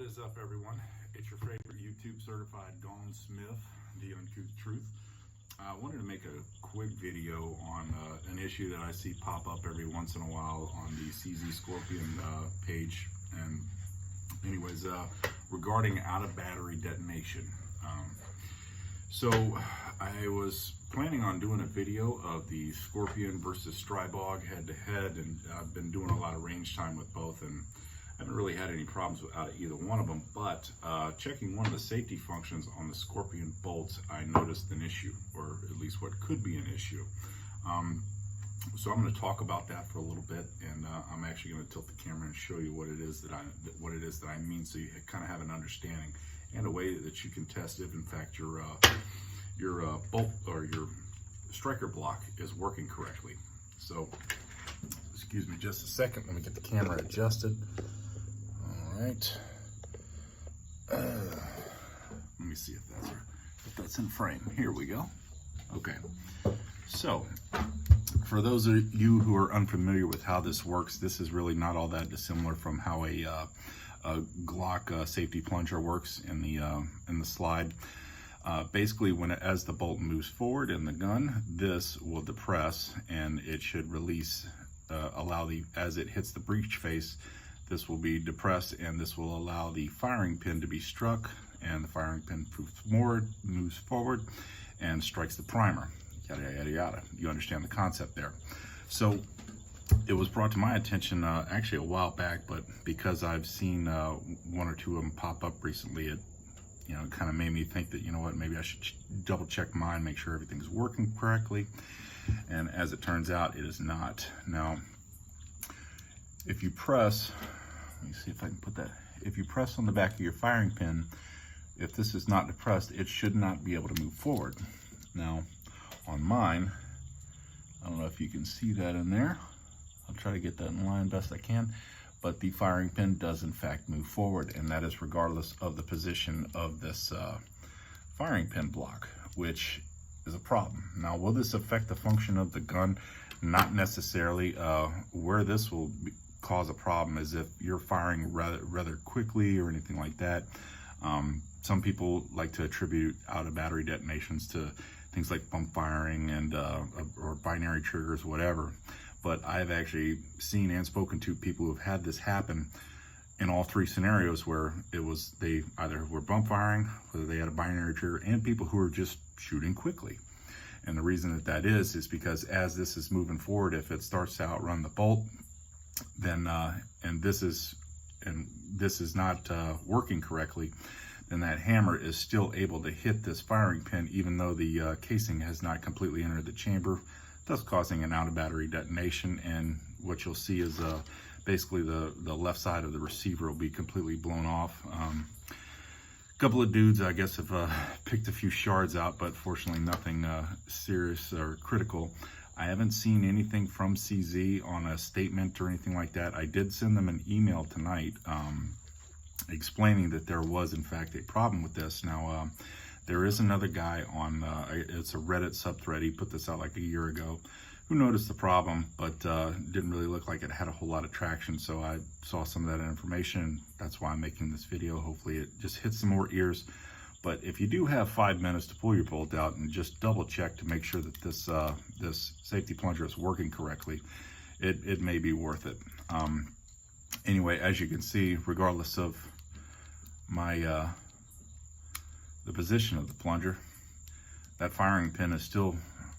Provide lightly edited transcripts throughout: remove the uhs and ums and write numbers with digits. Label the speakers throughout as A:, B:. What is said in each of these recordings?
A: is up, everyone? It's your favorite YouTube certified Gone Smith, the Uncouth Truth. I wanted to make a quick video on an issue that I see pop up every once in a while on the CZ Scorpion page. And anyways, regarding out of battery detonation. So I was planning on doing a video of the Scorpion versus Strybog head to head, and I've been doing a lot of range time with both, and I haven't really had any problems with either one of them. But checking one of the safety functions on the Scorpion bolts, I noticed an issue, or at least what could be an issue. So I'm going to talk about that for a little bit, and I'm actually going to tilt the camera and show you what it is that I mean, so you kind of have an understanding and a way that you can test if in fact your bolt or your striker block is working correctly. So excuse me just a second, let me get the camera adjusted. All right, let me see if that's in frame. Here we go. Okay, so for those of you who are unfamiliar with how this works, this is really not all that dissimilar from how a Glock safety plunger works in the slide. Basically, as the bolt moves forward in the gun, this will depress and it should release, as it hits the breech face, this will be depressed, and this will allow the firing pin to be struck, and the firing pin moves forward and strikes the primer. Yada, yada, yada. You understand the concept there. So it was brought to my attention actually a while back, but because I've seen one or two of them pop up recently, it kind of made me think that, you know what, maybe I should double check mine, make sure everything's working correctly. And as it turns out, it is not. Now, if you press, let me see if I can put that, if you press on the back of your firing pin, if this is not depressed, it should not be able to move forward. Now, on mine, I don't know if you can see that in there. I'll try to get that in line best I can, but the firing pin does in fact move forward, and that is regardless of the position of this firing pin block, which is a problem. Now, will this affect the function of the gun? Not necessarily. Where this will cause a problem is if you're firing rather quickly or anything like that. Some people like to attribute out of battery detonations to things like bump firing and or binary triggers, whatever. But I've actually seen and spoken to people who've had this happen in all three scenarios, where they either were bump firing, whether they had a binary trigger, and people who are just shooting quickly. And the reason that is because as this is moving forward, if it starts to outrun the bolt, then and this is not working correctly, then that hammer is still able to hit this firing pin, even though the casing has not completely entered the chamber, thus causing an out of battery detonation. And what you'll see is basically the left side of the receiver will be completely blown off. A couple of dudes, I guess, have picked a few shards out, but fortunately nothing serious or critical. I haven't seen anything from CZ on a statement or anything like that. I did send them an email tonight explaining that there was in fact a problem with this. Now, there is another guy on, it's a Reddit subthread, he put this out like a year ago, who noticed the problem, but didn't really look like it had a whole lot of traction. So I saw some of that information. That's why I'm making this video. Hopefully it just hits some more ears. But if you do have 5 minutes to pull your bolt out and just double check to make sure that this this safety plunger is working correctly, it may be worth it. Anyway, as you can see, regardless of my the position of the plunger, that firing pin is still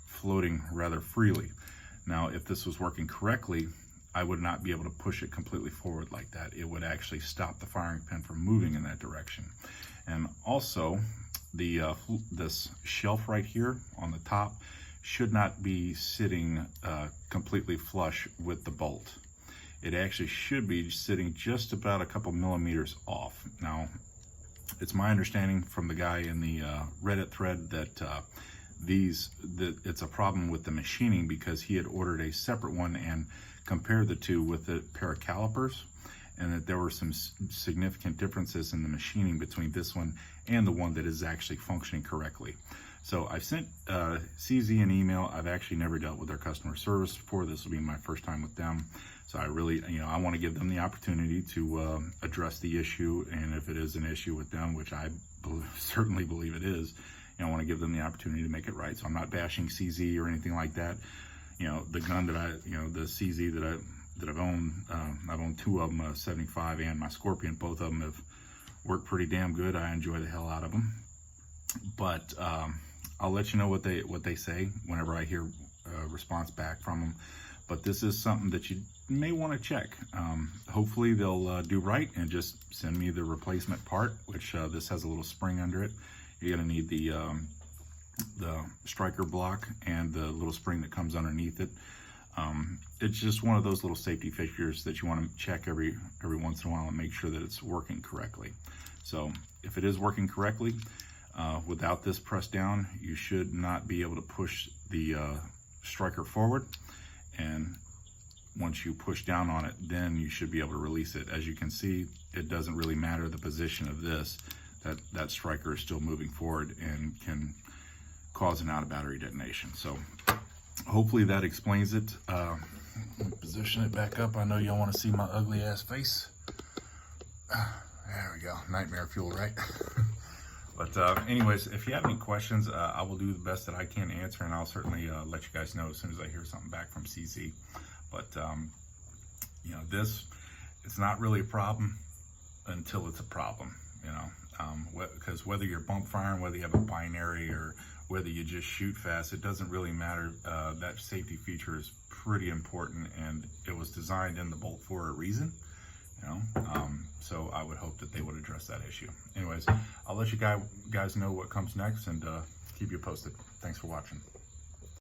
A: floating rather freely. Now, if this was working correctly, I would not be able to push it completely forward like that. It would actually stop the firing pin from moving in that direction. And also, this shelf right here on the top should not be sitting completely flush with the bolt. It actually should be sitting just about a couple millimeters off. Now, it's my understanding from the guy in the Reddit thread that it's a problem with the machining, because he had ordered a separate one and compared the two with a pair of calipers, and that there were some significant differences in the machining between this one and the one that is actually functioning correctly. So I've sent CZ an email. I've actually never dealt with their customer service before. This will be my first time with them. So I really, I want to give them the opportunity to address the issue. And if it is an issue with them, which I certainly believe it is, I want to give them the opportunity to make it right. So I'm not bashing CZ or anything like that. The gun that the CZ that I've owned 2 of them, a 75 and my Scorpion. Both of them have worked pretty damn good. I enjoy the hell out of them. But I'll let you know what they say whenever I hear a response back from them. But this is something that you may want to check. Hopefully they'll do right and just send me the replacement part, which this has a little spring under it. You're gonna need the striker block and the little spring that comes underneath it. It's just one of those little safety fixtures that you want to check every once in a while and make sure that it's working correctly. So if it is working correctly, without this pressed down, you should not be able to push the striker forward. And once you push down on it, then you should be able to release it. As you can see, it doesn't really matter the position of this, that striker is still moving forward and can cause an out of battery detonation. So hopefully that explains it. Position it back up. I know y'all want to see my ugly ass face. There we go. Nightmare fuel, right? But anyways, if you have any questions, I will do the best that I can answer, and I'll certainly let you guys know as soon as I hear something back from CZ. But it's not really a problem until it's a problem, because whether you're bump firing, whether you have a binary, or whether you just shoot fast, it doesn't really matter. That safety feature is pretty important, and it was designed in the bolt for a reason. So I would hope that they would address that issue. Anyways, I'll let you guys know what comes next and keep you posted. Thanks for watching.